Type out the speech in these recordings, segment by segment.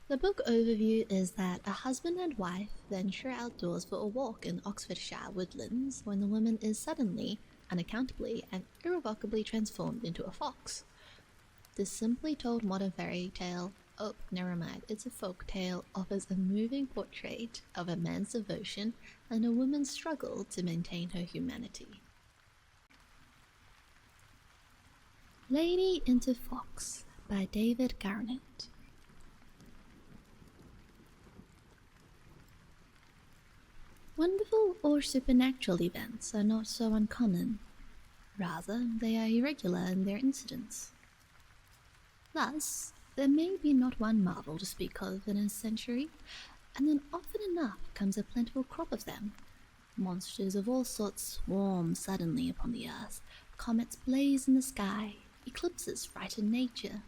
The book overview is that a husband and wife venture outdoors for a walk in Oxfordshire woodlands when the woman is suddenly, unaccountably, and irrevocably transformed into a fox. This simply told modern fairy tale, oh, never mind, it's a folk tale, offers a moving portrait of a man's devotion and a woman's struggle to maintain her humanity. Lady into Fox by David Garnett. Wonderful or supernatural events are not so uncommon. Rather, they are irregular in their incidence. Thus, there may be not one marvel to speak of in a century, and then often enough comes a plentiful crop of them. Monsters of all sorts swarm suddenly upon the earth, comets blaze in the sky, eclipses frighten nature,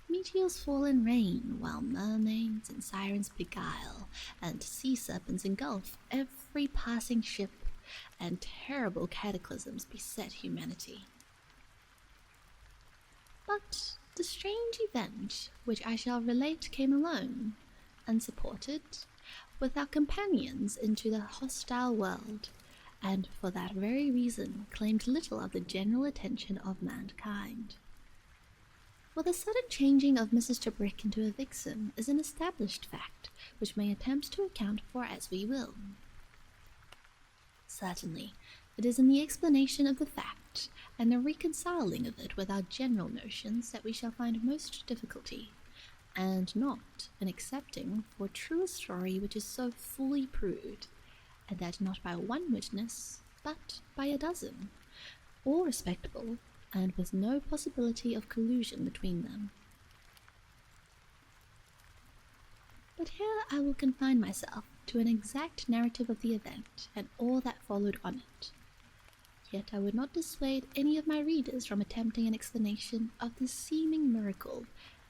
meteors fall in rain, while mermaids and sirens beguile, and sea serpents engulf every passing ship, and terrible cataclysms beset humanity. But the strange event which I shall relate came alone, unsupported, without companions into the hostile world, and for that very reason claimed little of the general attention of mankind. For the sudden changing of Mrs. Ģᴏᴏ into a vixen is an established fact, which may attempt to account for as we will. Certainly, it is in the explanation of the fact, and the reconciling of it with our general notions that we shall find most difficulty, and not in accepting for true a story which is so fully proved, and that not by one witness, but by a dozen, all respectable, and with no possibility of collusion between them. But here I will confine myself to an exact narrative of the event and all that followed on it. Yet I would not dissuade any of my readers from attempting an explanation of this seeming miracle,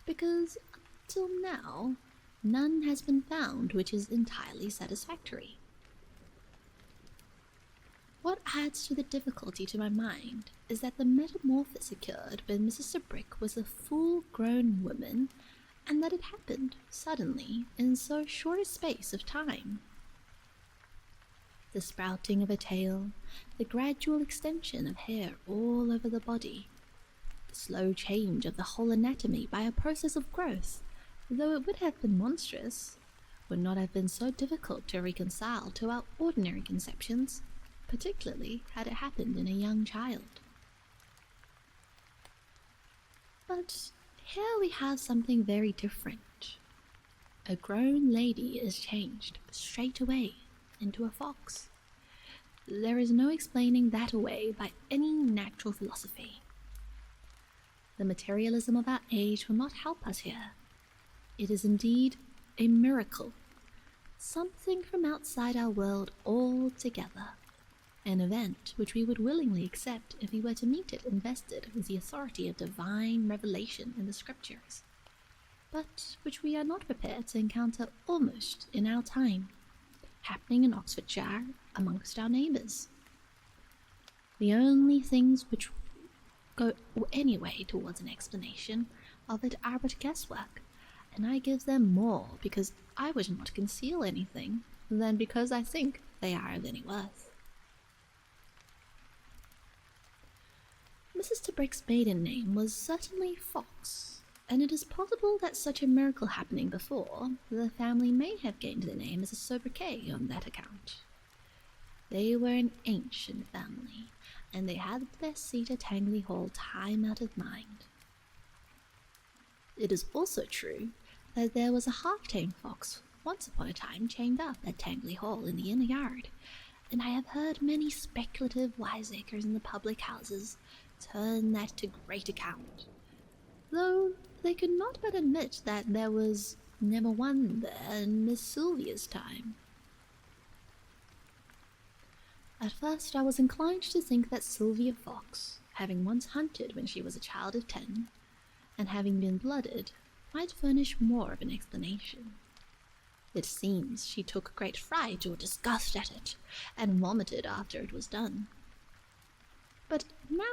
because up till now none has been found which is entirely satisfactory. What adds to the difficulty to my mind is that the metamorphosis occurred when Mrs. Ģᴏᴏ was a full-grown woman, and that it happened suddenly in so short a space of time. The sprouting of a tail, the gradual extension of hair all over the body, the slow change of the whole anatomy by a process of growth, though it would have been monstrous, would not have been so difficult to reconcile to our ordinary conceptions, particularly had it happened in a young child. But here we have something very different. A grown lady is changed straight away into a fox. There is no explaining that away by any natural philosophy. The materialism of our age will not help us here. It is indeed a miracle, something from outside our world altogether, an event which we would willingly accept if we were to meet it invested with the authority of divine revelation in the scriptures, but which we are not prepared to encounter almost in our time, happening in Oxfordshire amongst our neighbours. The only things which go any way towards an explanation of it are but guesswork, and I give them more because I wish not to conceal anything than because I think they are of any worth. Mrs. Ģᴏᴏ's maiden name was certainly Fox, and it is possible that such a miracle happening before, the family may have gained the name as a sobriquet on that account. They were an ancient family, and they had their seat at Tangley Hall time out of mind. It is also true that there was a half-tame fox once upon a time chained up at Tangley Hall in the inner yard, and I have heard many speculative wiseacres in the public houses turn that to great account, though they could not but admit that there was never one there in Miss Sylvia's time. At first I was inclined to think that Sylvia Fox, having once hunted when she was a child of 10, and having been blooded, might furnish more of an explanation. It seems she took great fright or disgust at it, and vomited after it was done. But now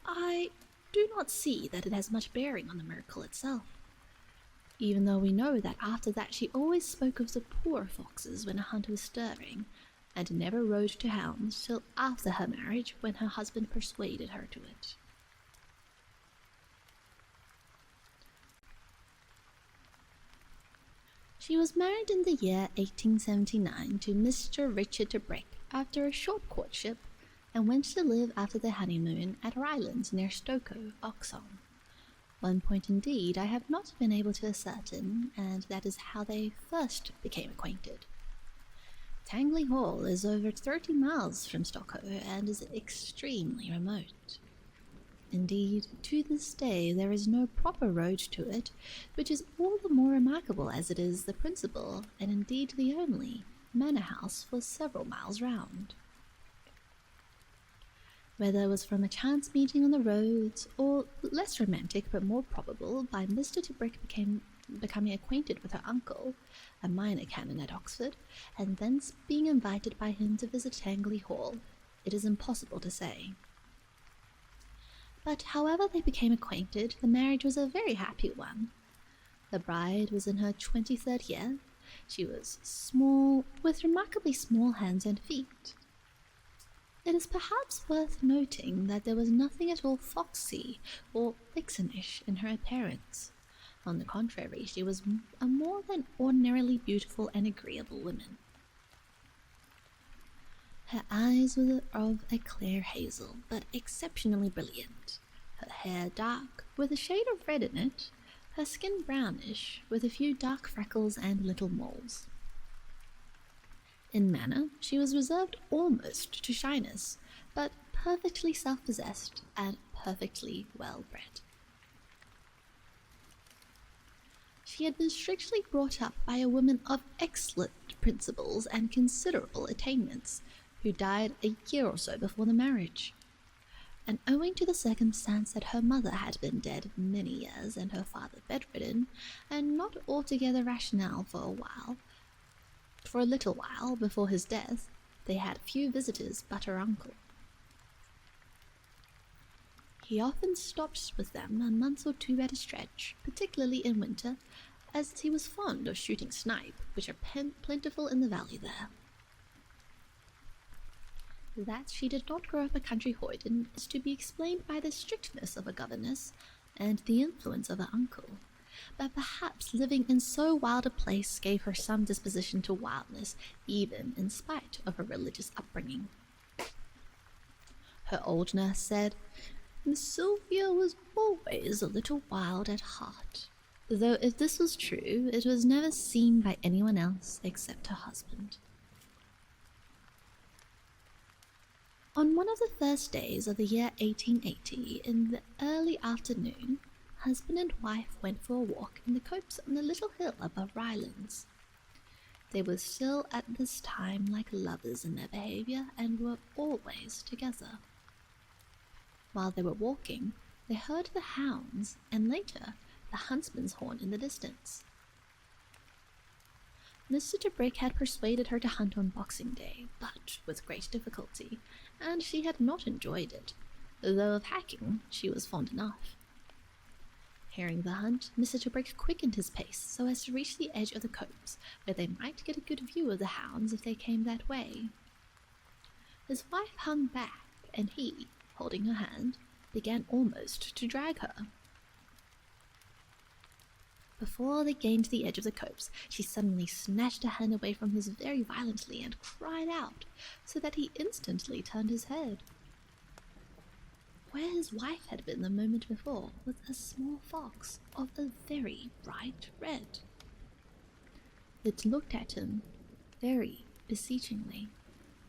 I do not see that it has much bearing on the miracle itself. even though we know that after that she always spoke of the poor foxes when a hunt was stirring, and never rode to hounds till after her marriage, when her husband persuaded her to it. She was married in the year 1879 to Mr. Richard de Brigg after a short courtship, and went to live after their honeymoon at Rylands near Stokoe, Oxon. One point indeed I have not been able to ascertain, and that is how they first became acquainted. Tangley Hall is over 30 miles from Stokoe and is extremely remote. Indeed, to this day there is no proper road to it, which is all the more remarkable as it is the principal, and indeed the only, manor house for several miles round. Whether it was from a chance meeting on the roads, or less romantic but more probable, by Mr. de Brigg becoming acquainted with her uncle, a minor canon at Oxford, and thence being invited by him to visit Tangley Hall, it is impossible to say. But however they became acquainted, the marriage was a very happy one. The bride was in her 23rd year. She was small, with remarkably small hands and feet. It is perhaps worth noting that there was nothing at all foxy or vixenish in her appearance. On the contrary, she was a more than ordinarily beautiful and agreeable woman. Her eyes were of a clear hazel, but exceptionally brilliant, her hair dark, with a shade of red in it, her skin brownish, with a few dark freckles and little moles. In manner, she was reserved almost to shyness, but perfectly self-possessed and perfectly well-bred. She had been strictly brought up by a woman of excellent principles and considerable attainments, who died a year or so before the marriage. And owing to the circumstance that her mother had been dead many years and her father bedridden, and not altogether rational for a little while before his death, they had few visitors but her uncle. He often stopped with them a month or two at a stretch, particularly in winter, as he was fond of shooting snipe, which are plentiful in the valley there. That she did not grow up a country hoyden is to be explained by the strictness of a governess and the influence of her uncle, but perhaps living in so wild a place gave her some disposition to wildness, even in spite of her religious upbringing. Her old nurse said, "Miss Sylvia was always a little wild at heart," though if this was true, it was never seen by anyone else except her husband. On one of the first days of the year 1880, in the early afternoon, husband and wife went for a walk in the copse on the little hill above Rylands. They were still at this time like lovers in their behaviour, and were always together. While they were walking, they heard the hounds, and later the huntsman's horn in the distance. Mr. de Brigg had persuaded her to hunt on Boxing Day, but with great difficulty, and she had not enjoyed it, though of hacking she was fond enough. Hearing the hunt, Mr. de Brigg quickened his pace so as to reach the edge of the copse, where they might get a good view of the hounds if they came that way. His wife hung back, and he, holding her hand, began almost to drag her. Before they gained the edge of the copse, she suddenly snatched her hand away from his very violently and cried out, so that he instantly turned his head. Where his wife had been the moment before was a small fox of a very bright red. It looked at him very beseechingly,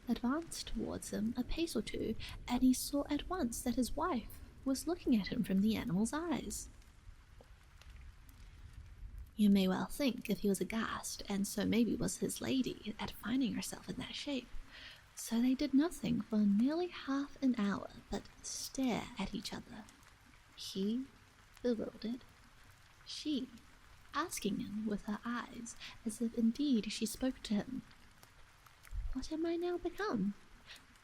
advanced towards him a pace or two, and he saw at once that his wife was looking at him from the animal's eyes. You may well think if he was aghast, and so maybe was his lady, at finding herself in that shape. So they did nothing for nearly half an hour but stare at each other. He, bewildered, she, asking him with her eyes, as if indeed she spoke to him, "What am I now become?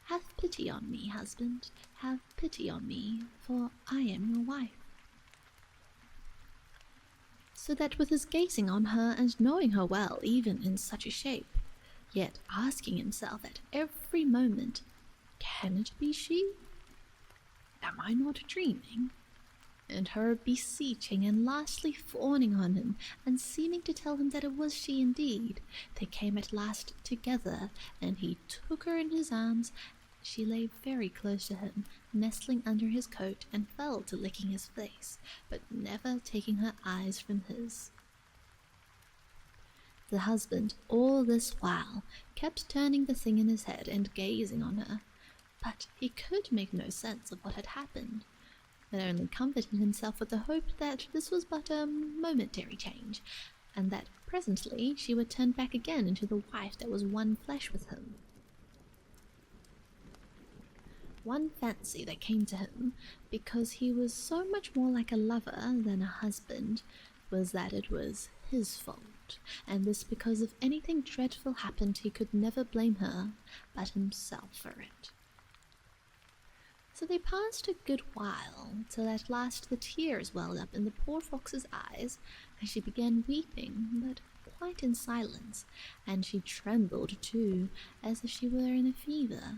Have pity on me, husband, have pity on me, for I am your wife." so that with his gazing on her and knowing her well even in such a shape, yet asking himself at every moment, can it be she? Am I not dreaming? And her beseeching and lastly fawning on him and seeming to tell him that it was she indeed, they came at last together, and he took her in his arms. She lay very close to him, nestling under his coat, and fell to licking his face, but never taking her eyes from his. The husband, all this while, kept turning the thing in his head and gazing on her, but he could make no sense of what had happened, but only comforted himself with the hope that this was but a momentary change, and that presently she would turn back again into the wife that was one flesh with him. One fancy that came to him, because he was so much more like a lover than a husband, was that it was his fault, and this because if anything dreadful happened he could never blame her, but himself for it. So they passed a good while, till at last the tears welled up in the poor fox's eyes, and she began weeping, but quite in silence, and she trembled too, as if she were in a fever.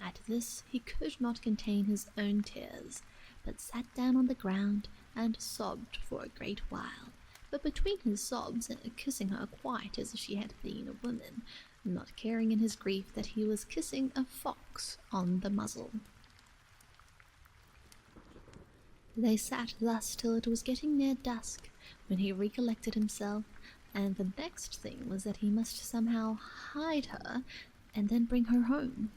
At this he could not contain his own tears, but sat down on the ground and sobbed for a great while, but between his sobs kissing her quite as if she had been a woman, not caring in his grief that he was kissing a fox on the muzzle. They sat thus till it was getting near dusk, when he recollected himself, and the next thing was that he must somehow hide her and then bring her home.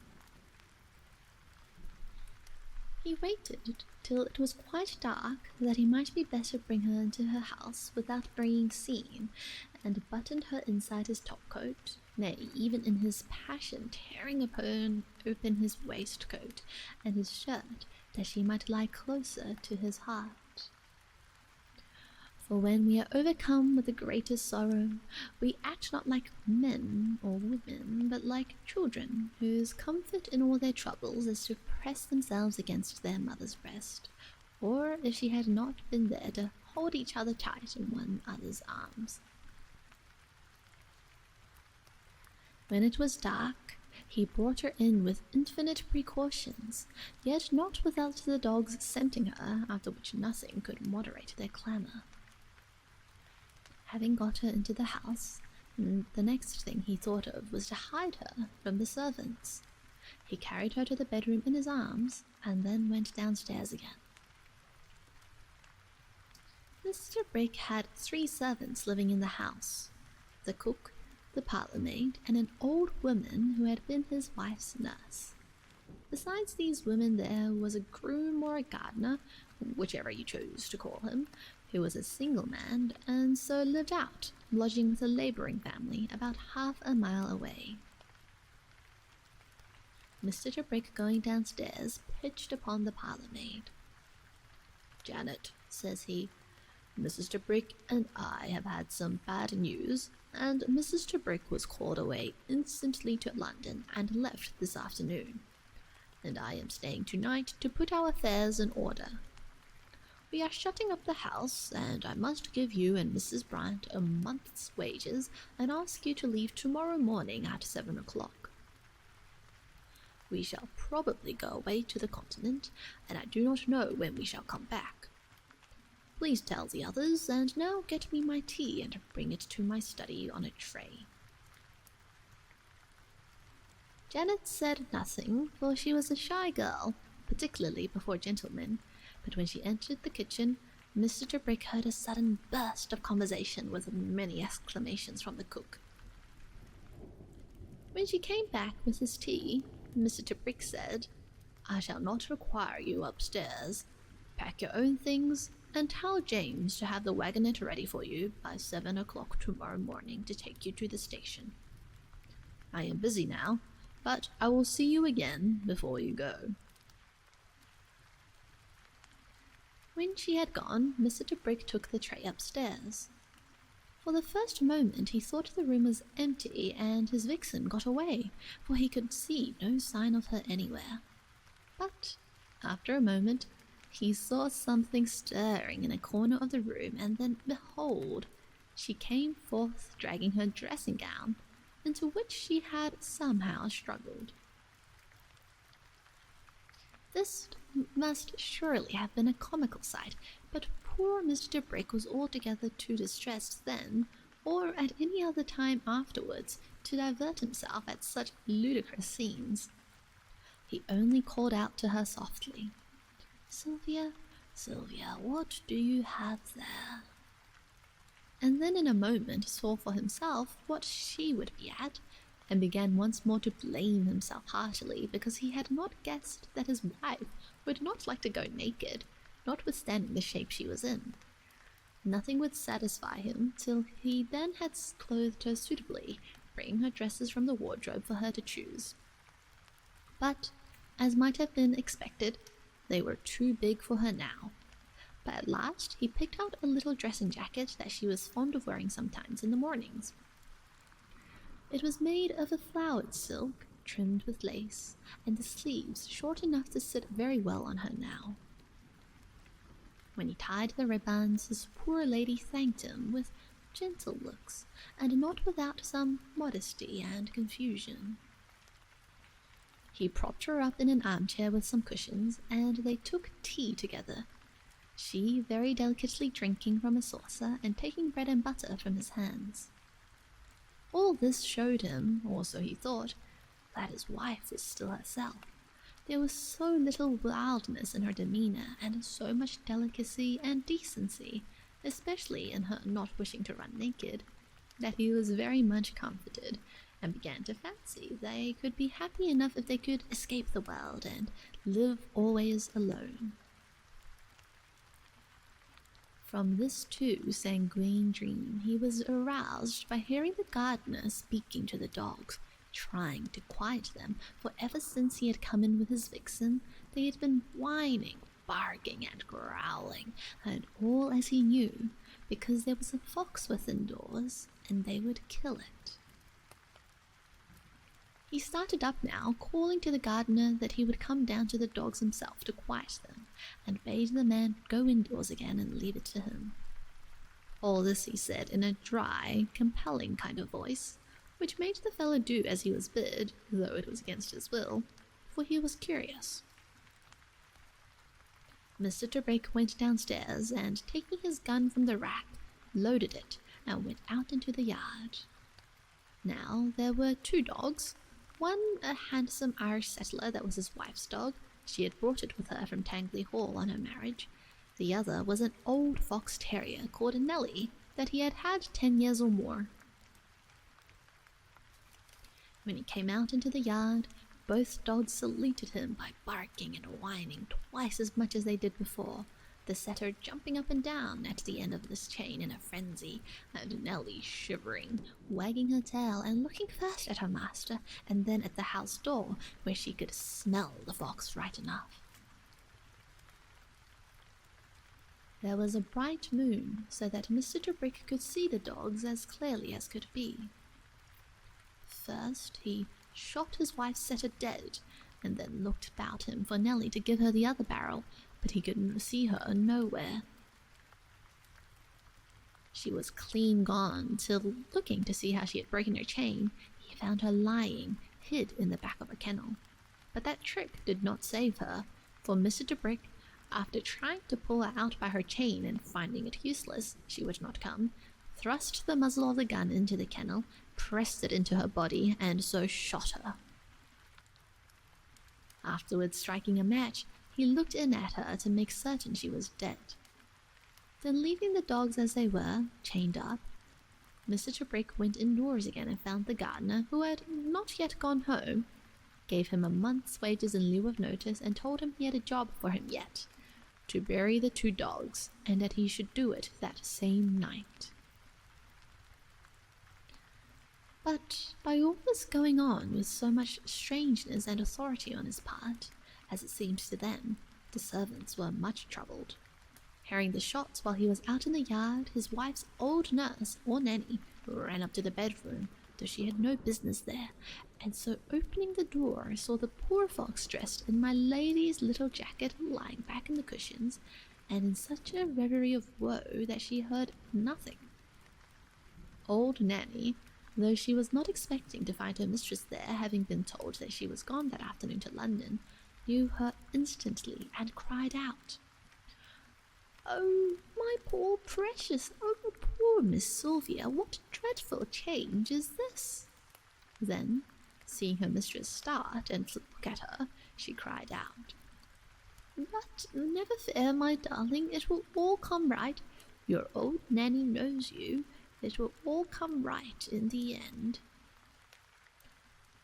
He waited till it was quite dark, that he might be better bring her into her house without being seen, and buttoned her inside his topcoat, nay, even in his passion tearing open his waistcoat and his shirt, that she might lie closer to his heart. For when we are overcome with the greatest sorrow, we act not like men or women, but like children, whose comfort in all their troubles is to press themselves against their mother's breast, or, if she had not been there, to hold each other tight in one another's arms. When it was dark, he brought her in with infinite precautions, yet not without the dogs scenting her, after which nothing could moderate their clamour. Having got her into the house, the next thing he thought of was to hide her from the servants. He carried her to the bedroom in his arms, and then went downstairs again. Mr. Brick had 3 servants living in the house: the cook, the parlour-maid, and an old woman who had been his wife's nurse. Besides these women there was a groom or a gardener, whichever you chose to call him, who was a single man, and so lived out, lodging with a labouring family about half a mile away. Mr. Brick, going downstairs, pitched upon the parlour-maid. "Janet," says he, "Mrs. Brick and I have had some bad news, and Mrs. Brick was called away instantly to London and left this afternoon, and I am staying tonight to put our affairs in order. We are shutting up the house, and I must give you and Mrs. Bryant a month's wages and ask you to leave tomorrow morning at 7 o'clock. We shall probably go away to the continent, and I do not know when we shall come back. Please tell the others, and now get me my tea and bring it to my study on a tray." Janet said nothing, for she was a shy girl, particularly before gentlemen, but when she entered the kitchen, Mr. Brick heard a sudden burst of conversation with many exclamations from the cook. When she came back with his tea, Mr. Brick said, "I shall not require you upstairs. Pack your own things, and tell James to have the wagonette ready for you by 7 o'clock tomorrow morning to take you to the station. I am busy now, but I will see you again before you go." When she had gone, Mr. Brick took the tray upstairs. For the first moment he thought the room was empty, and his vixen got away, for he could see no sign of her anywhere. But, after a moment, he saw something stirring in a corner of the room, and then, behold, she came forth dragging her dressing gown, into which she had somehow struggled. This must surely have been a comical sight, but poor Mr. Brick was altogether too distressed then, or at any other time afterwards, to divert himself at such ludicrous scenes. He only called out to her softly, "Sylvia, Sylvia, what do you have there?" And then in a moment saw for himself what she would be at, and began once more to blame himself heartily because he had not guessed that his wife would not like to go naked, notwithstanding the shape she was in. Nothing would satisfy him till he then had clothed her suitably, bringing her dresses from the wardrobe for her to choose. But, as might have been expected, they were too big for her now. But at last he picked out a little dressing jacket that she was fond of wearing sometimes in the mornings. It was made of a flowered silk, trimmed with lace, and the sleeves short enough to sit very well on her now. When he tied the ribbons, his poor lady thanked him with gentle looks, and not without some modesty and confusion. He propped her up in an armchair with some cushions, and they took tea together, she very delicately drinking from a saucer and taking bread and butter from his hands. All this showed him, or so he thought, that his wife was still herself. There was so little wildness in her demeanour, and so much delicacy and decency, especially in her not wishing to run naked, that he was very much comforted, and began to fancy they could be happy enough if they could escape the world and live always alone. From this too sanguine dream he was aroused by hearing the gardener speaking to the dogs, trying to quiet them, for ever since he had come in with his vixen, they had been whining, barking, and growling, and all as he knew, because there was a fox within doors, and they would kill it. He started up now, calling to the gardener that he would come down to the dogs himself to quiet them, and bade the man go indoors again and leave it to him. All this he said in a dry, compelling kind of voice, which made the fellow do as he was bid, though it was against his will, for he was curious. Mr. Brick went downstairs, and taking his gun from the rack, loaded it, and went out into the yard. Now there were 2 dogs, one a handsome Irish settler that was his wife's dog, she had brought it with her from Tangley Hall on her marriage. The other was an old fox terrier called Nellie, that he had had 10 years or more. When he came out into the yard, both dogs saluted him by barking and whining twice as much as they did before, the setter jumping up and down at the end of this chain in a frenzy, and Nellie shivering, wagging her tail and looking first at her master and then at the house door, where she could smell the fox right enough. There was a bright moon, so that Mr. Brick could see the dogs as clearly as could be. First he shot his wife's setter dead, and then looked about him for Nellie to give her the other barrel, but he could see her nowhere. She was clean gone, till, looking to see how she had broken her chain, he found her lying, hid in the back of a kennel. But that trick did not save her, for Mr. Brick, after trying to pull her out by her chain and finding it useless, she would not come, thrust the muzzle of the gun into the kennel, pressed it into her body, and so shot her. Afterwards, striking a match, he looked in at her to make certain she was dead. Then, leaving the dogs as they were, chained up, Mr. Brick went indoors again and found the gardener, who had not yet gone home, gave him a month's wages in lieu of notice, and told him he had a job for him yet, to bury the 2 dogs, and that he should do it that same night. But by all this going on with so much strangeness and authority on his part, as it seemed to them, the servants were much troubled. Hearing the shots while he was out in the yard, his wife's old nurse, or nanny, ran up to the bedroom, though she had no business there, and so opening the door saw the poor fox dressed in my lady's little jacket lying back in the cushions, and in such a reverie of woe that she heard nothing. Old Nanny, though she was not expecting to find her mistress there, having been told that she was gone that afternoon to London, knew her instantly and cried out, "Oh, my poor precious, oh, poor Miss Sylvia, what dreadful change is this?" Then, seeing her mistress start and look at her, she cried out, "But never fear, my darling, it will all come right. Your old Nanny knows you. It will all come right in the end."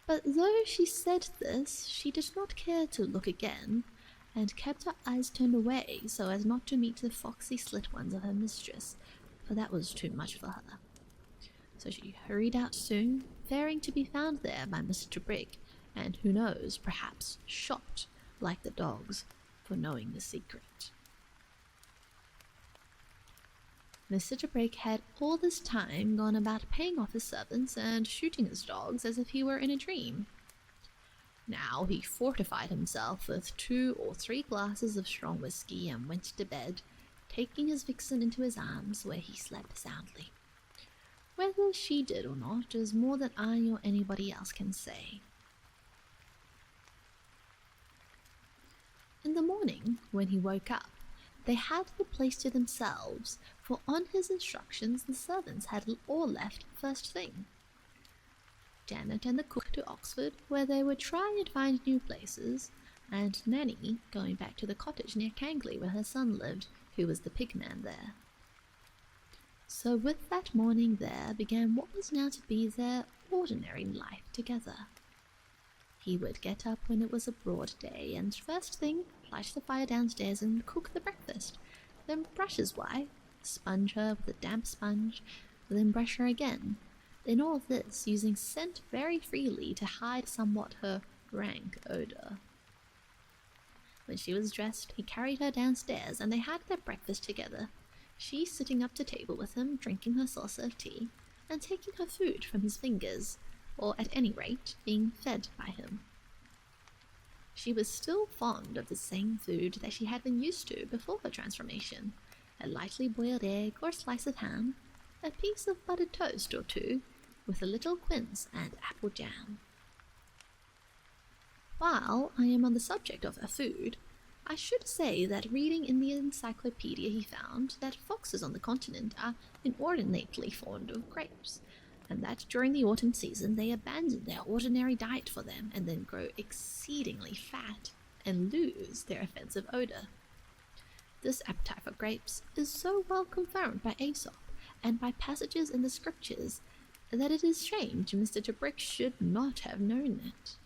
But though she said this, she did not care to look again, and kept her eyes turned away so as not to meet the foxy slit ones of her mistress, for that was too much for her. So she hurried out soon, fearing to be found there by Mr. Ģebrigg, and who knows, perhaps shot, like the dogs, for knowing the secret. Mr. Ģebrigg had all this time gone about paying off his servants and shooting his dogs as if he were in a dream. Now he fortified himself with 2 or 3 glasses of strong whisky and went to bed, taking his vixen into his arms, where he slept soundly. Whether she did or not is more than I or anybody else can say. In the morning, when he woke up, they had the place to themselves, for on his instructions the servants had all left first thing. Janet and the cook to Oxford, where they would try and find new places, and Nanny going back to the cottage near Kangley where her son lived, who was the pigman there. So with that morning there began what was now to be their ordinary life together. He would get up when it was a broad day, and first thing light the fire downstairs and cook the breakfast, then brush his wife, sponge her with a damp sponge, then brush her again, in all this using scent very freely to hide somewhat her rank odour. When she was dressed, he carried her downstairs, and they had their breakfast together, she sitting up to table with him, drinking her saucer of tea, and taking her food from his fingers, or at any rate being fed by him. She was still fond of the same food that she had been used to before her transformation, a lightly boiled egg or slice of ham, a piece of buttered toast or 2, with a little quince and apple jam. While I am on the subject of her food, I should say that reading in the encyclopedia he found that foxes on the continent are inordinately fond of grapes, and that during the autumn season they abandon their ordinary diet for them and then grow exceedingly fat and lose their offensive odour. This appetite for grapes is so well confirmed by Aesop and by passages in the scriptures that it is strange Mr. Ģebrigg should not have known it.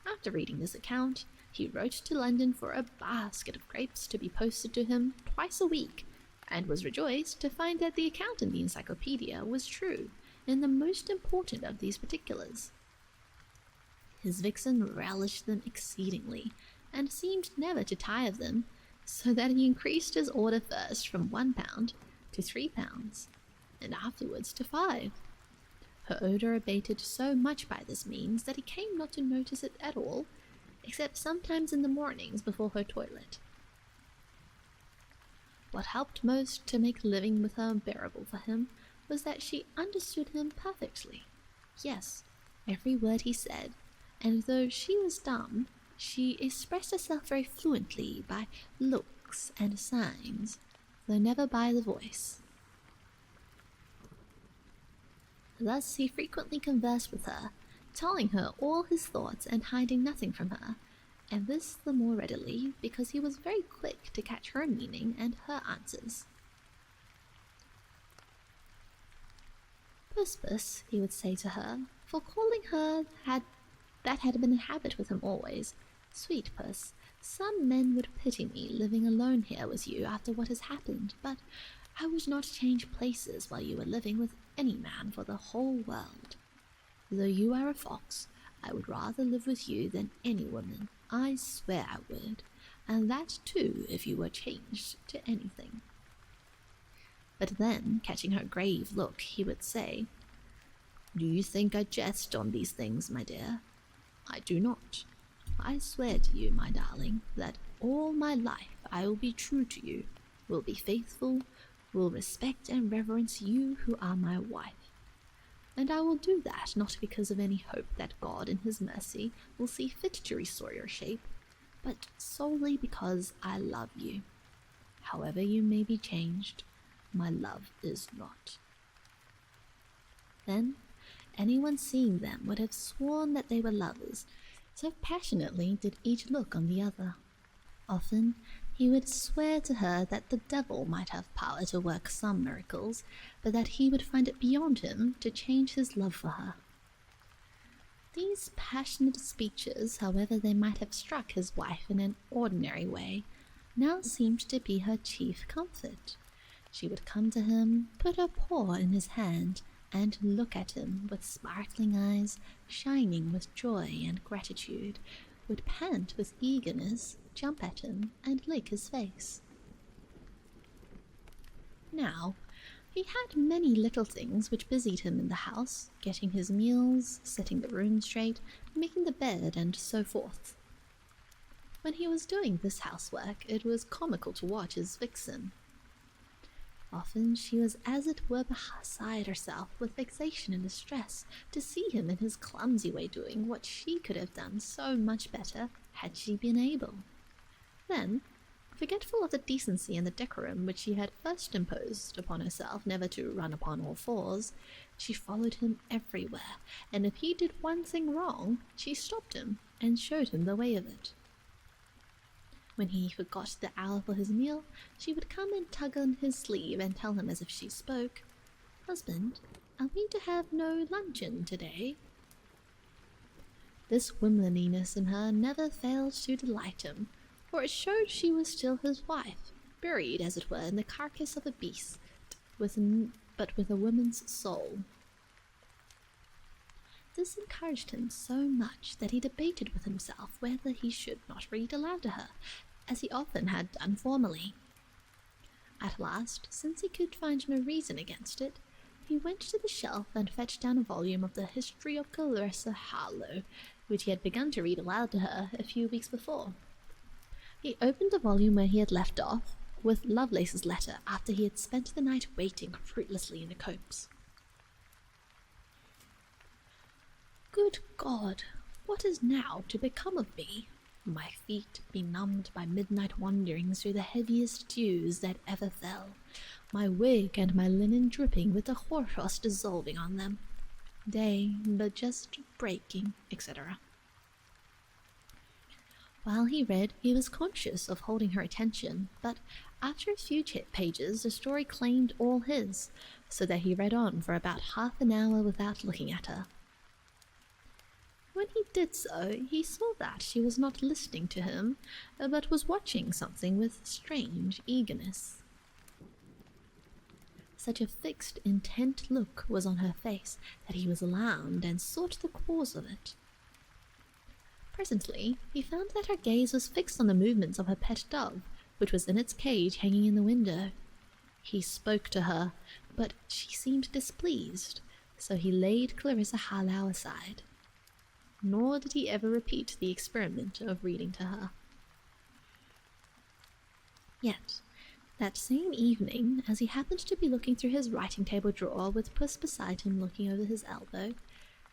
After reading this account, he wrote to London for a basket of grapes to be posted to him twice a week, and was rejoiced to find that the account in the encyclopedia was true in the most important of these particulars. His vixen relished them exceedingly, and seemed never to tire of them, so that he increased his order first from £1 to £3, and afterwards to 5. Her odour abated so much by this means that he came not to notice it at all, except sometimes in the mornings before her toilet. What helped most to make living with her bearable for him was that she understood him perfectly. Yes, every word he said, and though she was dumb, she expressed herself very fluently by looks and signs, though never by the voice. Thus he frequently conversed with her, telling her all his thoughts and hiding nothing from her, and this the more readily because he was very quick to catch her meaning and her answers. "Puss, puss," he would say to her, for calling her that had been a habit with him always, "sweet puss, some men would pity me living alone here with you after what has happened, but I would not change places while you were living with any man for the whole world. Though you are a fox, I would rather live with you than any woman, I swear I would, and that too if you were changed to anything." But then, catching her grave look, he would say, Do you think I jest on these things, my dear? I do not. I swear to you, my darling, that all my life I will be true to you, will be faithful, will respect and reverence you who are my wife. And I will do that not because of any hope that God in his mercy will see fit to restore your shape, but solely because I love you. However you may be changed, my love is not. Then, anyone seeing them would have sworn that they were lovers, so passionately did each look on the other. Often he would swear to her that the devil might have power to work some miracles, but that he would find it beyond him to change his love for her. These passionate speeches, however they might have struck his wife in an ordinary way, now seemed to be her chief comfort. She would come to him, put her paw in his hand, and look at him with sparkling eyes, shining with joy and gratitude, would pant with eagerness, jump at him, and lick his face. Now, he had many little things which busied him in the house, getting his meals, setting the room straight, making the bed, and so forth. When he was doing this housework, it was comical to watch his vixen. Often she was as it were beside herself with vexation and distress to see him in his clumsy way doing what she could have done so much better had she been able. Then, forgetful of the decency and the decorum which she had first imposed upon herself never to run upon all fours, she followed him everywhere, and if he did one thing wrong, she stopped him and showed him the way of it. When he forgot the hour for his meal, she would come and tug on his sleeve and tell him as if she spoke, "Husband, are we to have no luncheon today?" This womanliness in her never failed to delight him, for it showed she was still his wife, buried, as it were, in the carcass of a beast, but with a woman's soul. This encouraged him so much that he debated with himself whether he should not read aloud to her, as he often had done formerly. At last, since he could find no reason against it, he went to the shelf and fetched down a volume of the history of ᴛɪᴍᴏᴏ, which he had begun to read aloud to her a few weeks before. He opened the volume where he had left off, with Lovelace's letter after he had spent the night waiting fruitlessly in the copse. Good God, what is now to become of me? My feet benumbed by midnight wanderings through the heaviest dews that ever fell, my wig and my linen dripping with the hoarfrost dissolving on them, day but just breaking, etc. While he read, he was conscious of holding her attention, but after a few pages the story claimed all his, so that he read on for about half an hour without looking at her. When he did so, he saw that she was not listening to him, but was watching something with strange eagerness. Such a fixed, intent look was on her face that he was alarmed and sought the cause of it. Presently, he found that her gaze was fixed on the movements of her pet dove, which was in its cage hanging in the window. He spoke to her, but she seemed displeased, so he laid Clarissa Harlowe aside. Nor did he ever repeat the experiment of reading to her. Yet, that same evening, as he happened to be looking through his writing-table drawer with Puss beside him looking over his elbow,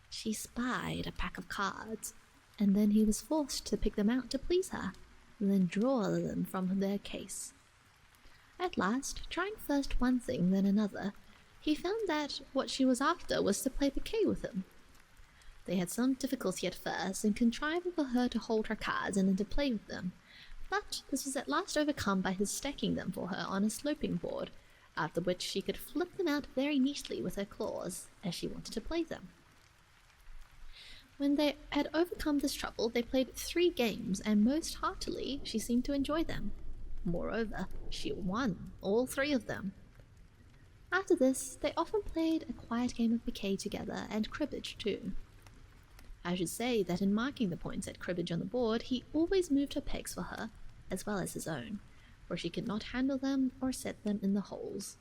she spied a pack of cards, and then he was forced to pick them out to please her, and then draw them from their case. At last, trying first one thing then another, he found that what she was after was to play piquet with him. They had some difficulty at first in contriving for her to hold her cards and then to play with them, but this was at last overcome by his stacking them for her on a sloping board, after which she could flip them out very neatly with her claws, as she wanted to play them. When they had overcome this trouble, they played 3 games, and most heartily she seemed to enjoy them. Moreover, she won all 3 of them. After this, they often played a quiet game of piquet together, and cribbage too. I should say that in marking the points at cribbage on the board, he always moved her pegs for her, as well as his own, for she could not handle them or set them in the holes.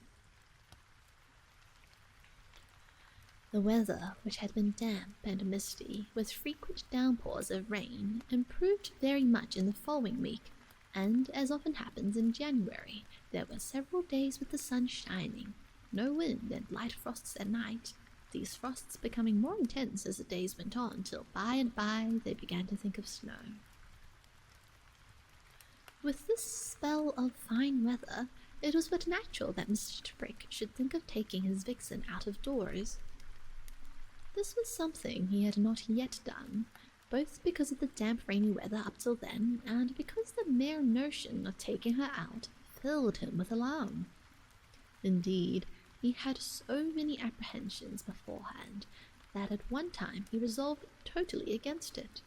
The weather, which had been damp and misty, with frequent downpours of rain, improved very much in the following week, and, as often happens in January, there were several days with the sun shining, no wind, and light frosts at night, these frosts becoming more intense as the days went on, till by and by they began to think of snow. With this spell of fine weather, it was but natural that Mr. Brick should think of taking his vixen out of doors. This was something he had not yet done, both because of the damp rainy weather up till then, and because the mere notion of taking her out filled him with alarm. Indeed, he had so many apprehensions beforehand that at one time he resolved totally against it.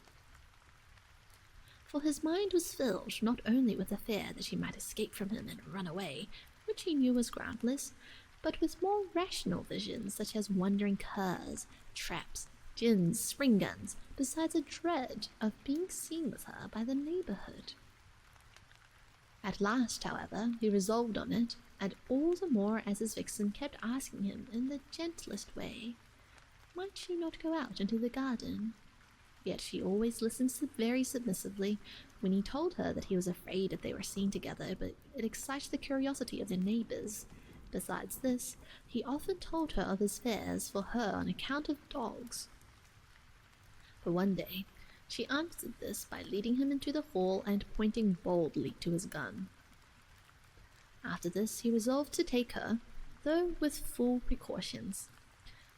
For his mind was filled not only with the fear that she might escape from him and run away, which he knew was groundless, but with more rational visions such as wandering curs, traps, gins, spring guns, besides a dread of being seen with her by the neighbourhood. At last, however, he resolved on it, and all the more as his vixen kept asking him in the gentlest way, might she not go out into the garden? Yet she always listened very submissively when he told her that he was afraid that they were seen together, but it excited the curiosity of their neighbours. Besides this, he often told her of his fears for her on account of dogs. But one day, she answered this by leading him into the hall and pointing boldly to his gun. After this, he resolved to take her, though with full precautions.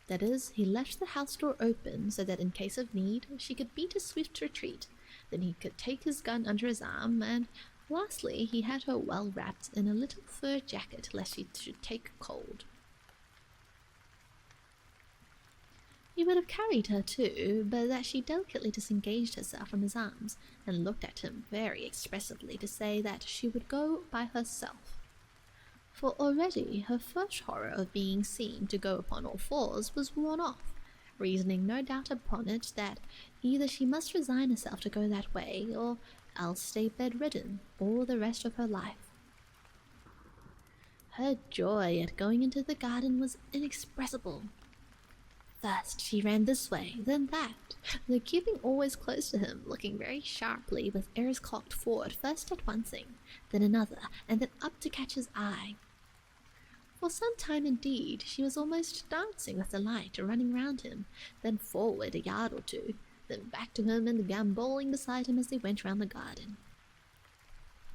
That is, he left the house door open so that in case of need she could beat a swift retreat, then he could take his gun under his arm, and lastly he had her well wrapped in a little fur jacket lest she should take cold. He would have carried her too, but that she delicately disengaged herself from his arms, and looked at him very expressively to say that she would go by herself. For already her first horror of being seen to go upon all fours was worn off, reasoning no doubt upon it that either she must resign herself to go that way, or else stay bedridden all the rest of her life. Her joy at going into the garden was inexpressible. First she ran this way, then that, though keeping always close to him, looking very sharply, with ears cocked forward, first at one thing, then another, and then up to catch his eye. For some time indeed she was almost dancing with delight, running round him, then forward a yard or two, then back to him and gambolling beside him as they went round the garden.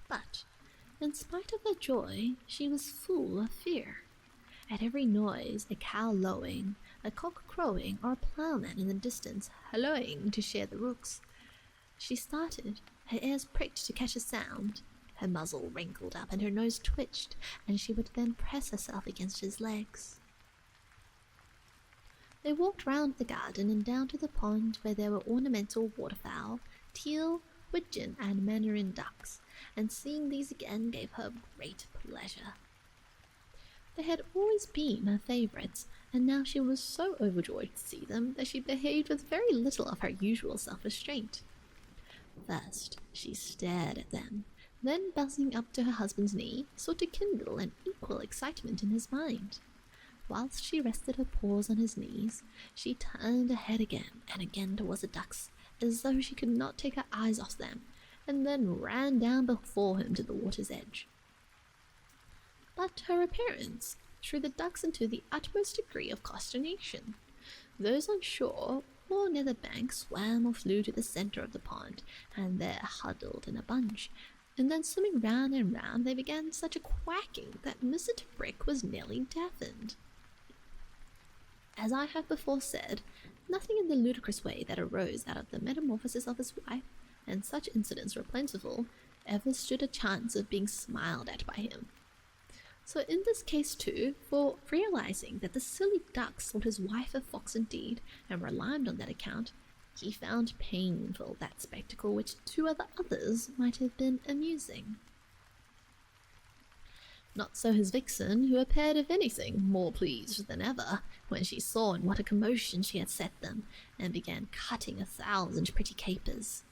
But, in spite of her joy, she was full of fear. At every noise, a cow lowing, a cock crowing, or a ploughman in the distance hallooing to share the rooks, she started, her ears pricked to catch a sound, her muzzle wrinkled up and her nose twitched, and she would then press herself against his legs. They walked round the garden and down to the pond where there were ornamental waterfowl, teal, widgeon, and mandarin ducks, and seeing these again gave her great pleasure. They had always been her favourites, and now she was so overjoyed to see them that she behaved with very little of her usual self-restraint. First, she stared at them, then buzzing up to her husband's knee, sought to kindle an equal excitement in his mind. Whilst she rested her paws on his knees, she turned her head again and again towards the ducks, as though she could not take her eyes off them, and then ran down before him to the water's edge. But her appearance threw the ducks into the utmost degree of consternation. Those on shore or near the bank swam or flew to the centre of the pond, and there huddled in a bunch, and then swimming round and round they began such a quacking that Mr. Brick was nearly deafened. As I have before said, nothing in the ludicrous way that arose out of the metamorphosis of his wife, and such incidents were plentiful, ever stood a chance of being smiled at by him. So in this case too, for realizing that the silly ducks thought his wife a fox indeed, and were alarmed on that account, he found painful that spectacle which to others might have been amusing. Not so his vixen, who appeared, if anything, more pleased than ever, when she saw in what a commotion she had set them, and began cutting 1,000 pretty capers.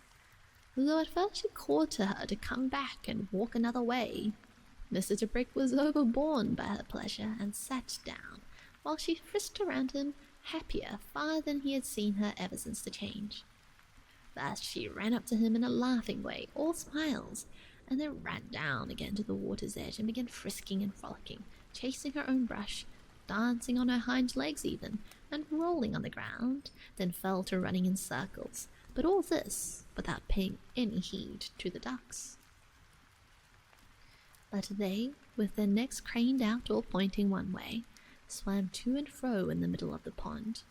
Though at first she called to her to come back and walk another way, Mr. Brick was overborne by her pleasure, and sat down, while she frisked around him, happier far than he had seen her ever since the change. First she ran up to him in a laughing way, all smiles, and then ran down again to the water's edge and began frisking and frolicking, chasing her own brush, dancing on her hind legs even, and rolling on the ground, then fell to running in circles, but all this without paying any heed to the ducks. But they, with their necks craned out or pointing one way, swam to and fro in the middle of the pond,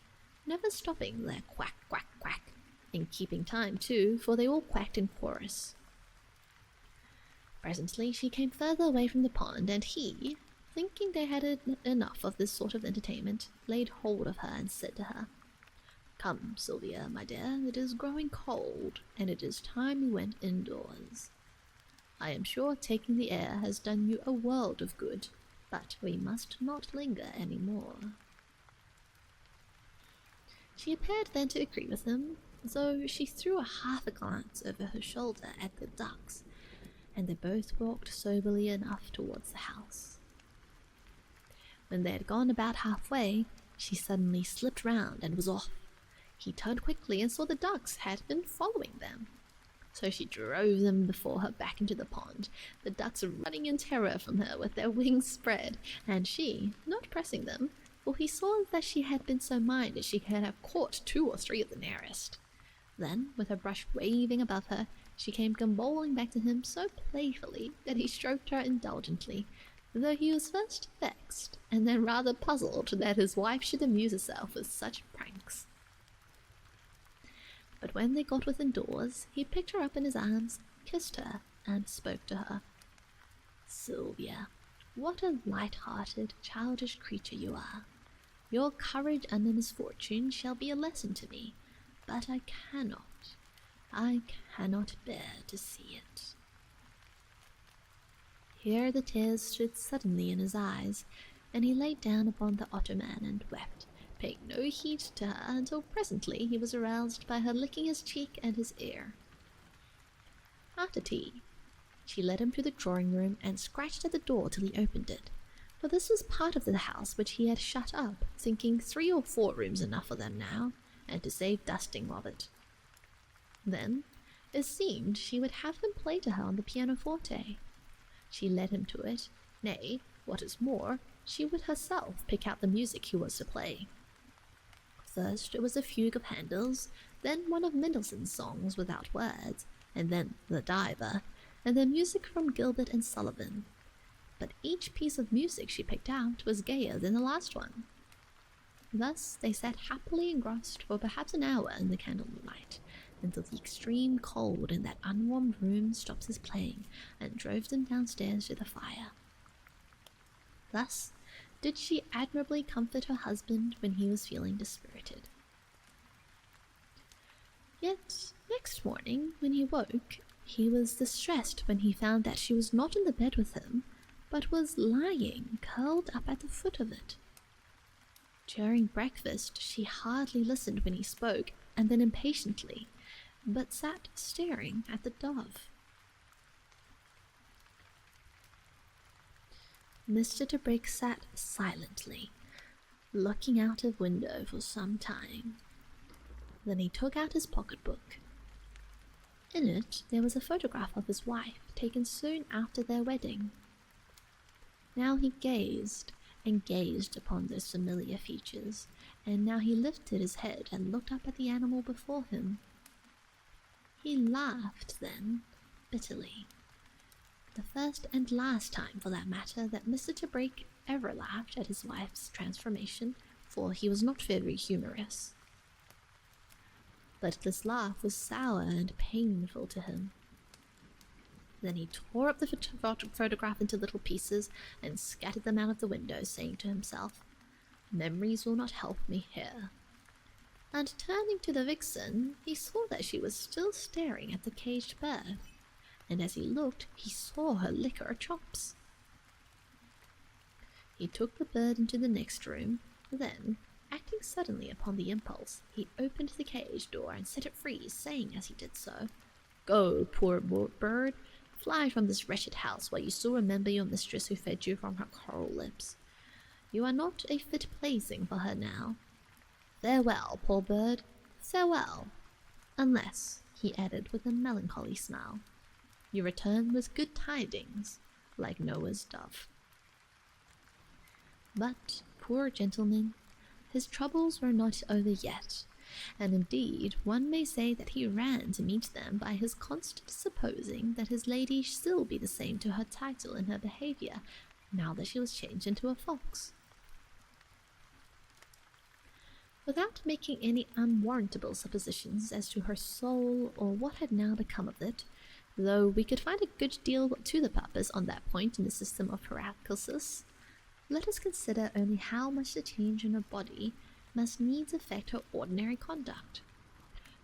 never stopping their quack, quack, quack, and keeping time too, for they all quacked in chorus. Presently she came further away from the pond, and he, thinking they had enough of this sort of entertainment, laid hold of her and said to her, "Come, Sylvia, my dear, it is growing cold, and it is time you went indoors. I am sure taking the air has done you a world of good, but we must not linger any more." She appeared then to agree with him, though she threw half a glance over her shoulder at the ducks, and they both walked soberly enough towards the house. When they had gone about halfway, she suddenly slipped round and was off. He turned quickly and saw the ducks had been following them. So she drove them before her back into the pond, the ducks running in terror from her with their wings spread, and she, not pressing them, for he saw that she had been so minded she could have caught 2 or 3 of the nearest. Then, with her brush waving above her, she came gambolling back to him so playfully that he stroked her indulgently, though he was first vexed, and then rather puzzled that his wife should amuse herself with such pranks. But when they got within doors, he picked her up in his arms, kissed her, and spoke to her. "Sylvia, what a light-hearted, childish creature you are! Your courage under misfortune shall be a lesson to me, but I cannot bear to see it." Here the tears stood suddenly in his eyes, and he lay down upon the ottoman and wept, paying no heed to her until presently he was aroused by her licking his cheek and his ear. After tea, she led him to the drawing-room and scratched at the door till he opened it, for this was part of the house which he had shut up, thinking 3 or 4 rooms enough for them now, and to save dusting of it. Then it seemed she would have him play to her on the pianoforte. She led him to it, nay, what is more, she would herself pick out the music he was to play. First it was a fugue of Handel's, then one of Mendelssohn's songs without words, and then the diver, and then music from Gilbert and Sullivan. But each piece of music she picked out was gayer than the last one. Thus they sat happily engrossed for perhaps an hour in the candlelight, until the extreme cold in that unwarmed room stopped his playing and drove them downstairs to the fire. Thus did she admirably comfort her husband when he was feeling dispirited. Yet next morning, when he woke, he was distressed when he found that she was not in the bed with him, but was lying curled up at the foot of it. During breakfast she hardly listened when he spoke, and then impatiently, but sat staring at the dove. Mr. ʟᴏᴏ sat silently, looking out of window for some time. Then he took out his pocket-book. In it there was a photograph of his wife, taken soon after their wedding. Now he gazed and gazed upon those familiar features, and now he lifted his head and looked up at the animal before him. He laughed then, bitterly. The first and last time, for that matter, that Mr. ʟᴏᴏ ever laughed at his wife's transformation, for he was not very humorous. But this laugh was sour and painful to him. Then he tore up the photograph into little pieces and scattered them out of the window, saying to himself, "Memories will not help me here." And turning to the vixen, he saw that she was still staring at the caged bird, and as he looked, he saw her lick her chops. He took the bird into the next room, then, acting suddenly upon the impulse, he opened the cage door and set it free, saying as he did so, "Go, poor bird, fly from this wretched house while you still remember your mistress who fed you from her coral lips. You are not a fit plaything for her now." Farewell, poor bird, farewell. Unless, he added with a melancholy smile, you return with good tidings, like Noah's dove. But, poor gentleman, his troubles were not over yet, and indeed one may say that he ran to meet them by his constant supposing that his lady still be the same to her title and her behaviour, now that she was changed into a fox. Without making any unwarrantable suppositions as to her soul or what had now become of it, though we could find a good deal to the purpose on that point in the system of Paracelsus, let us consider only how much the change in her body must needs affect her ordinary conduct,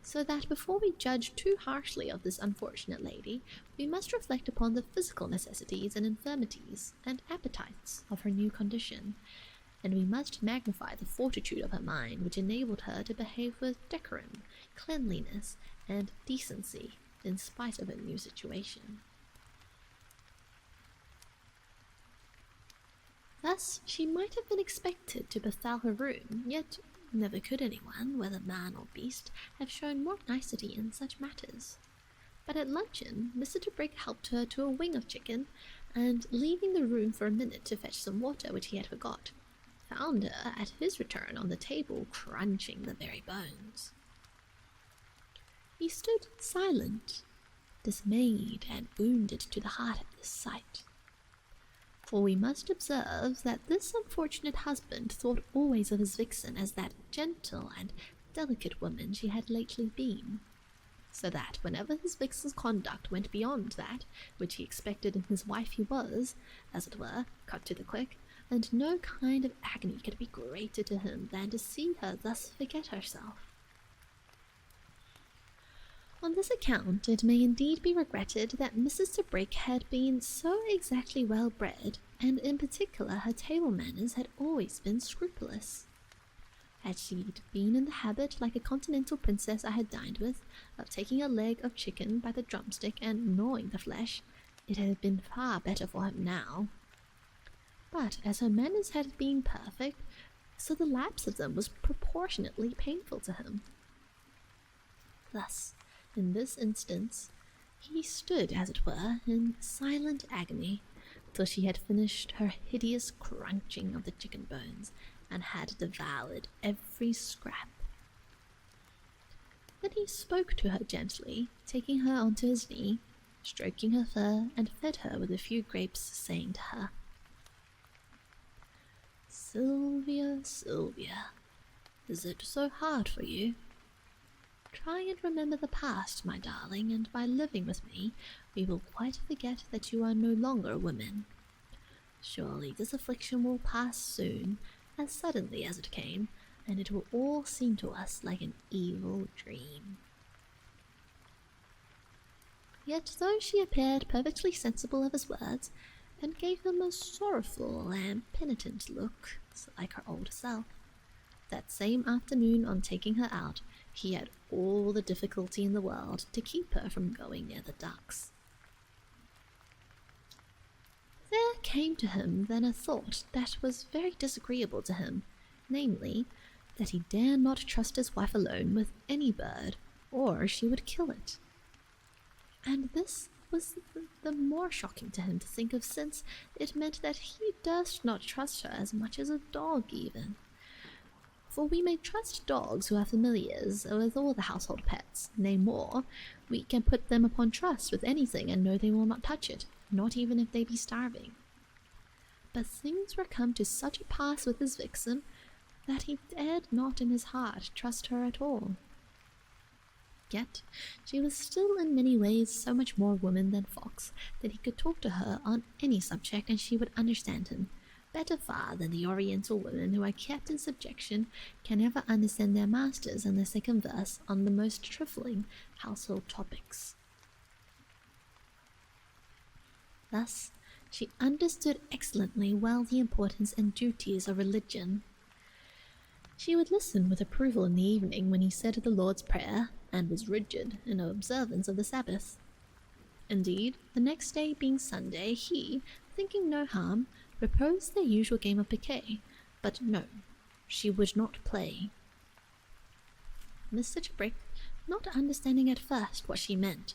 so that before we judge too harshly of this unfortunate lady, we must reflect upon the physical necessities and infirmities and appetites of her new condition, and we must magnify the fortitude of her mind which enabled her to behave with decorum, cleanliness, and decency in spite of her new situation. Thus she might have been expected to befoul her room, yet never could anyone, whether man or beast, have shown more nicety in such matters. But at luncheon, Mr. Tebrick helped her to a wing of chicken, and leaving the room for a minute to fetch some water which he had forgot, found her at his return on the table crunching the very bones. He stood silent, dismayed and wounded to the heart at this sight. For we must observe that this unfortunate husband thought always of his vixen as that gentle and delicate woman she had lately been, so that whenever his vixen's conduct went beyond that which he expected in his wife he was, as it were, cut to the quick, and no kind of agony could be greater to him than to see her thus forget herself. On this account it may indeed be regretted that Mrs. Tebrick had been so exactly well bred, and in particular her table manners had always been scrupulous. Had she been in the habit, like a continental princess I had dined with, of taking a leg of chicken by the drumstick and gnawing the flesh, it had been far better for him now. But as her manners had been perfect, so the lapse of them was proportionately painful to him. Thus, in this instance, he stood, as it were, in silent agony, till she had finished her hideous crunching of the chicken bones, and had devoured every scrap. Then he spoke to her gently, taking her onto his knee, stroking her fur, and fed her with a few grapes, saying to her, "Sylvia, Sylvia, is it so hard for you? Try and remember the past, my darling, and by living with me, we will quite forget that you are no longer a woman. Surely this affliction will pass soon, as suddenly as it came, and it will all seem to us like an evil dream." Yet though she appeared perfectly sensible of his words, and gave him a sorrowful and penitent look, like her old self, that same afternoon on taking her out, he had all the difficulty in the world to keep her from going near the ducks. There came to him then a thought that was very disagreeable to him, namely, that he dare not trust his wife alone with any bird, or she would kill it. And this was the more shocking to him to think of, since it meant that he durst not trust her as much as a dog even. For we may trust dogs who are familiars with all the household pets, nay more, we can put them upon trust with anything and know they will not touch it, not even if they be starving. But things were come to such a pass with his vixen, that he dared not in his heart trust her at all. Yet she was still in many ways so much more woman than fox, that he could talk to her on any subject and she would understand him, better far than the Oriental women who are kept in subjection can ever understand their masters unless they converse on the most trifling household topics. Thus, she understood excellently well the importance and duties of religion. She would listen with approval in the evening when he said the Lord's Prayer, and was rigid in her observance of the Sabbath. Indeed, the next day being Sunday, he, thinking no harm, proposed their usual game of piquet, but no, she would not play. Mr. ʟɪᴏᴏ, not understanding at first what she meant,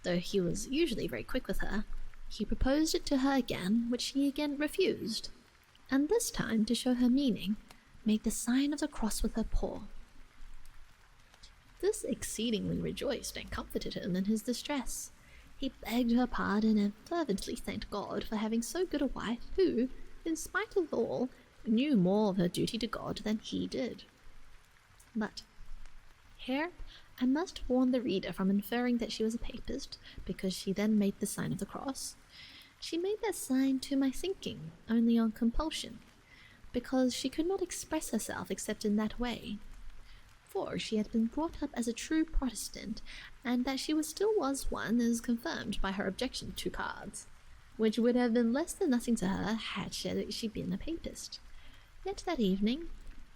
though he was usually very quick with her, he proposed it to her again, which she again refused, and this time, to show her meaning, made the sign of the cross with her paw. This exceedingly rejoiced and comforted him in his distress. He begged her pardon and fervently thanked God for having so good a wife who, in spite of all, knew more of her duty to God than he did. But here I must warn the reader from inferring that she was a papist, because she then made the sign of the cross. She made that sign to my thinking only on compulsion, because she could not express herself except in that way. For she had been brought up as a true Protestant, and that she still was one is confirmed by her objection to cards, which would have been less than nothing to her had she been a papist. Yet that evening,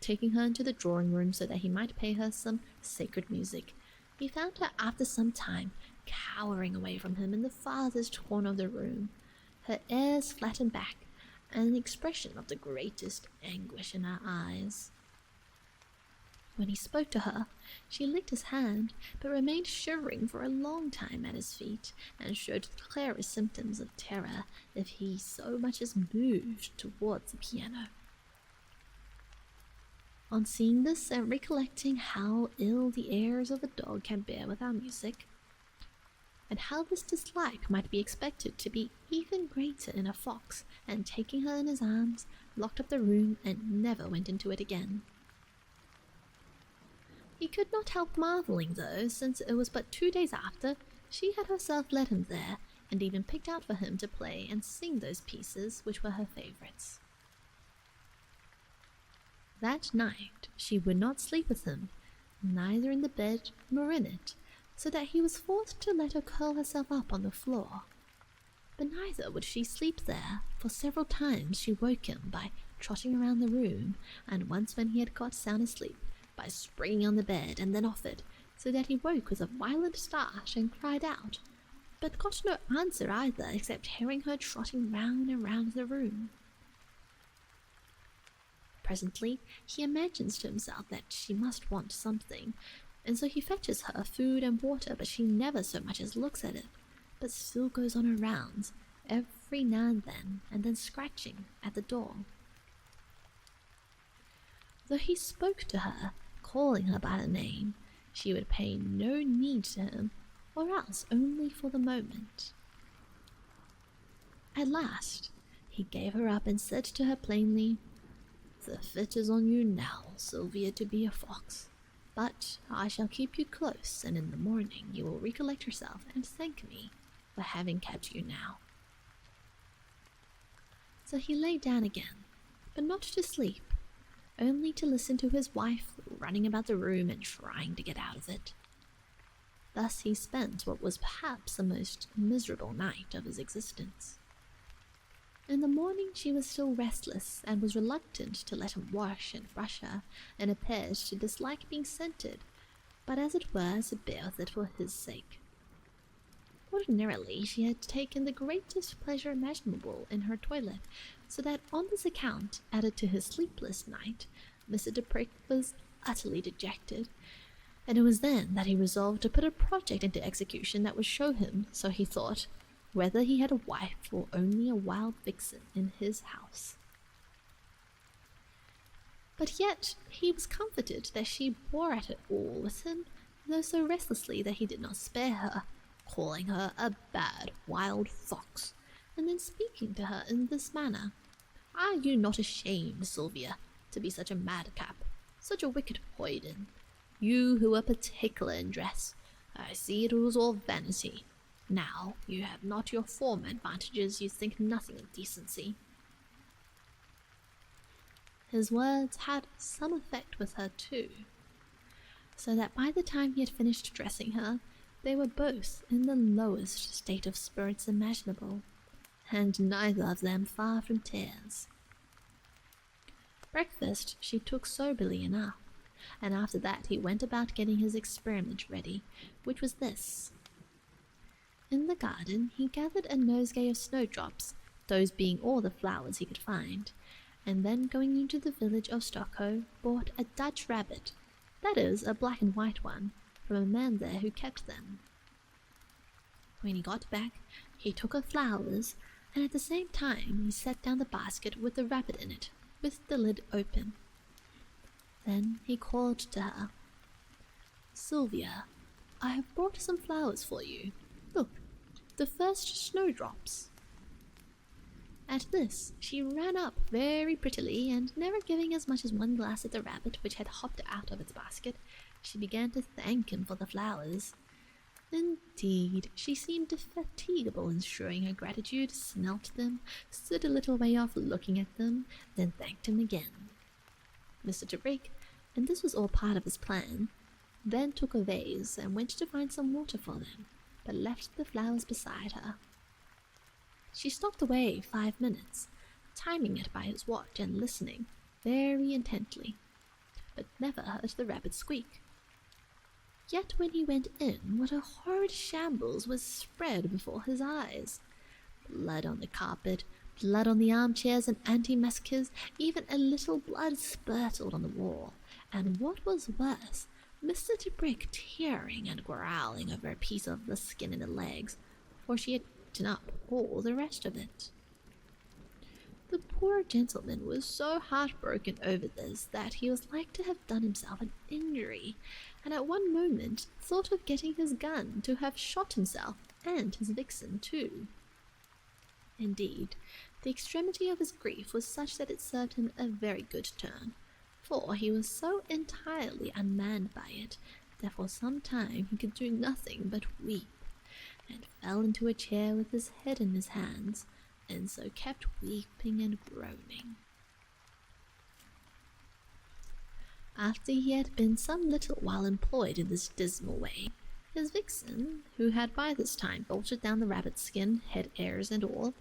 taking her into the drawing-room so that he might pay her some sacred music, he found her after some time cowering away from him in the farthest corner of the room, her ears flattened back, and an expression of the greatest anguish in her eyes. When he spoke to her, she licked his hand, but remained shivering for a long time at his feet, and showed the clearest symptoms of terror if he so much as moved towards the piano. On seeing this, and recollecting how ill the ears of a dog can bear without music, and how this dislike might be expected to be even greater in a fox, and taking her in his arms, locked up the room and never went into it again. He could not help marvelling, though, since it was but 2 days after she had herself led him there, and even picked out for him to play and sing those pieces which were her favourites. That night she would not sleep with him, neither in the bed nor in it, so that he was forced to let her curl herself up on the floor. But neither would she sleep there, for several times she woke him by trotting around the room, and once when he had got sound asleep, by springing on the bed and then off it, so that he woke with a violent start and cried out, but got no answer either except hearing her trotting round and round the room. Presently he imagines to himself that she must want something, and so he fetches her food and water, but she never so much as looks at it, but still goes on her rounds, every now and then scratching at the door. Though he spoke to her, calling her by her name, she would pay no heed to him, or else only for the moment. At last he gave her up and said to her plainly, "The fit is on you now, Sylvia, to be a fox, but I shall keep you close, and in the morning you will recollect yourself and thank me for having kept you now." So he lay down again, but not to sleep, only to listen to his wife running about the room and trying to get out of it. Thus he spent what was perhaps the most miserable night of his existence. In the morning she was still restless, and was reluctant to let him wash and brush her, and appeared to dislike being scented, but as it were to bear with it for his sake. Ordinarily she had taken the greatest pleasure imaginable in her toilet, so that on this account, added to his sleepless night, Mr. ʟɪᴏᴏ was utterly dejected, and it was then that he resolved to put a project into execution that would show him, so he thought, whether he had a wife or only a wild vixen in his house. But yet he was comforted that she bore at it all with him, though so restlessly that he did not spare her, calling her a bad wild fox, and then speaking to her in this manner: "Are you not ashamed, Sylvia, to be such a madcap, such a wicked hoyden? You who were particular in dress, I see it was all vanity. Now you have not your former advantages, you think nothing of decency." His words had some effect with her too, so that by the time he had finished dressing her, they were both in the lowest state of spirits imaginable, and neither of them far from tears. Breakfast she took soberly enough, and after that he went about getting his experiment ready, which was this. In the garden he gathered a nosegay of snowdrops, those being all the flowers he could find, and then going into the village of Stockholm, bought a Dutch rabbit, That is, a black and white one, from a man there who kept them. When he got back, he took her flowers, and at the same time he set down the basket with the rabbit in it, with the lid open. Then he called to her. "Sylvia, I have brought some flowers for you. Look, the first snowdrops." At this, she ran up very prettily, and never giving as much as one glance at the rabbit which had hopped out of its basket, she began to thank him for the flowers. Indeed, she seemed indefatigable in showing her gratitude, smelt them, stood a little way off looking at them, then thanked him again. Mr. Ģebrick, and this was all part of his plan, then took a vase and went to find some water for them, but left the flowers beside her. She stopped away 5 minutes, timing it by his watch and listening very intently, but never heard the rabbit squeak. Yet when he went in, what a horrid shambles was spread before his eyes. Blood on the carpet, blood on the armchairs and antimacassars, even a little blood spurtled on the wall, and what was worse, Mr. Ģebrick tearing and growling over a piece of the skin in the legs, for she had eaten up all the rest of it. The poor gentleman was so heartbroken over this that he was like to have done himself an injury, and at one moment thought of getting his gun to have shot himself and his vixen too. Indeed, the extremity of his grief was such that it served him a very good turn, for he was so entirely unmanned by it that for some time he could do nothing but weep, and fell into a chair with his head in his hands, and so kept weeping and groaning. After he had been some little while employed in this dismal way, his vixen, who had by this time bolted down the rabbit's skin, head, ears, and all,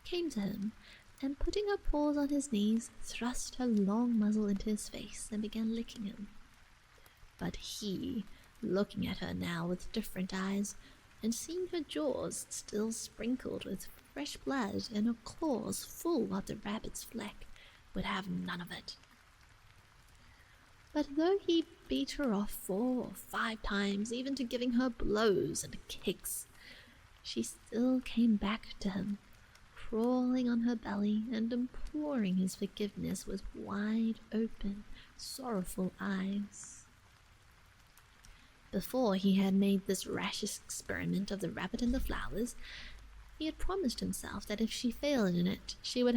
came to him, and putting her paws on his knees, thrust her long muzzle into his face and began licking him. But he, looking at her now with different eyes, and seeing her jaws still sprinkled with fresh blood and her claws full of the rabbit's fleck, would have none of it. But though he beat her off 4 or 5 times, even to giving her blows and kicks, she still came back to him, crawling on her belly and imploring his forgiveness with wide open, sorrowful eyes. Before he had made this rash experiment of the rabbit and the flowers, he had promised himself that if she failed in it, he would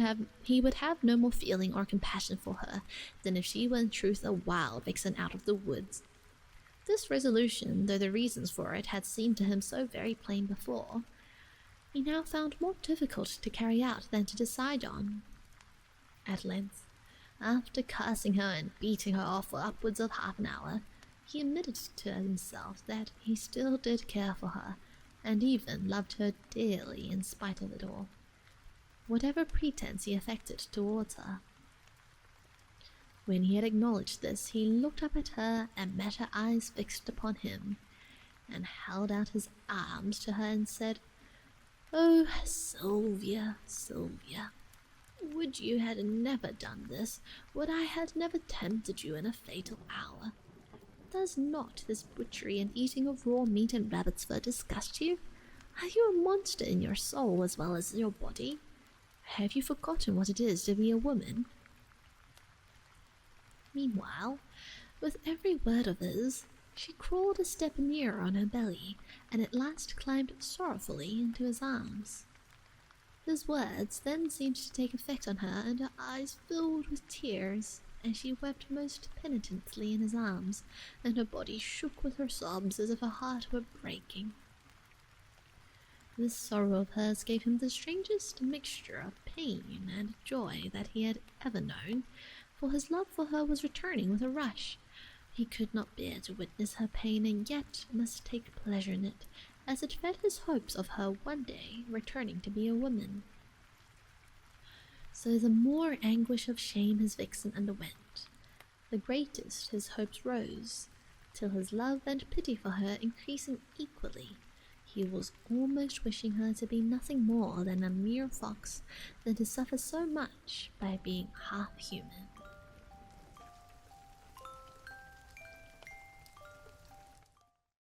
have no more feeling or compassion for her than if she were in truth a wild vixen out of the woods. This resolution, though the reasons for it had seemed to him so very plain before, he now found more difficult to carry out than to decide on. At length, after cursing her and beating her off for upwards of half an hour, he admitted to himself that he still did care for her, and even loved her dearly in spite of it all, whatever pretense he affected towards her. When he had acknowledged this, he looked up at her and met her eyes fixed upon him, and held out his arms to her and said, "Oh, Sylvia, Sylvia, would you had never done this, would I had never tempted you in a fatal hour. Does not this butchery and eating of raw meat and rabbit's fur disgust you? Are you a monster in your soul as well as your body? Have you forgotten what it is to be a woman?" Meanwhile, with every word of his, she crawled a step nearer on her belly, and at last climbed sorrowfully into his arms. His words then seemed to take effect on her, and her eyes filled with tears, and she wept most penitently in his arms, and her body shook with her sobs as if her heart were breaking. This sorrow of hers gave him the strangest mixture of pain and joy that he had ever known, for his love for her was returning with a rush. He could not bear to witness her pain, and yet must take pleasure in it, as it fed his hopes of her one day returning to be a woman. So the more anguish of shame his vixen underwent, the greatest his hopes rose, till his love and pity for her increasing equally, he was almost wishing her to be nothing more than a mere fox, than to suffer so much by being half human.